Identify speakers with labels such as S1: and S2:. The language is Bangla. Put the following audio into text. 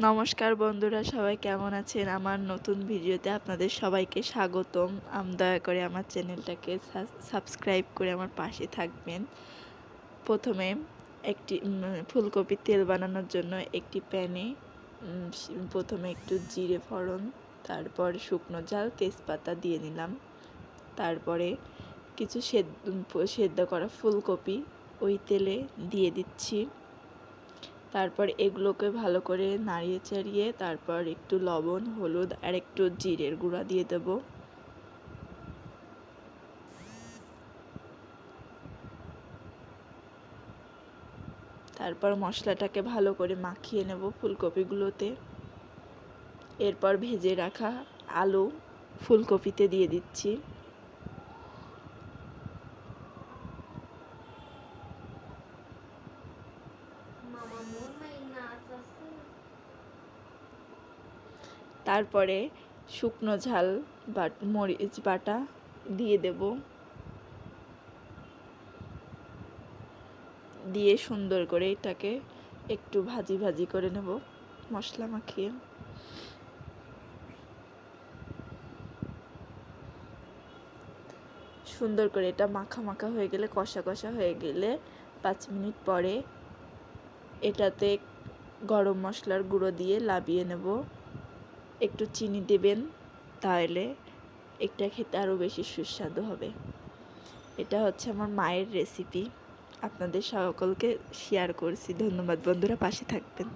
S1: নমস্কার বন্ধুরা, সবাই কেমন আছেন? আমার নতুন ভিডিওতে আপনাদের সবাইকে স্বাগতম। দয়া করে আমার চ্যানেলটাকে সাবস্ক্রাইব করে আমার পাশে থাকবেন। প্রথমে একটি ফুলকপির তেল বানানোর জন্য একটি প্যানে প্রথমে একটু জিরে ফোড়ন, তারপর শুকনো ঝাল, তেজপাতা দিয়ে নিলাম। তারপরে কিছু সেদ্ধ করা ফুলকপি ওই তেলে দিয়ে দিচ্ছি। তারপর এগুলোকে ভালো করে নাড়িয়ে চাড়িয়ে তারপর একটু লবণ, হলুদ আর একটু জিরের গুঁড়া দিয়ে দেব। তারপর মশলাটাকে ভালো করে মাখিয়ে নেব ফুলকপিগুলোতে। এরপর ভেজে রাখা আলু ফুলকপিতে দিয়ে দিচ্ছি। তারপরে শুকনো ঝাল মরিচ বাটা দিয়ে দেব, দিয়ে সুন্দর করে এটাকে একটু ভাজি ভাজি করে নেব মশলা মাখিয়ে। সুন্দর করে এটা মাখা মাখা হয়ে গেলে, কষা কষা হয়ে গেলে 5 মিনিট পরে এটাতে গরম মশলার গুঁড়ো দিয়ে লাবিয়ে নেব। একটু চিনি দেবেন, তাহলে এটা খেতে আরও বেশি সুস্বাদু হবে। এটা হচ্ছে আমার মায়ের রেসিপি, আপনাদের সকলকে শেয়ার করছি। ধন্যবাদ বন্ধুরা, পাশে থাকবেন।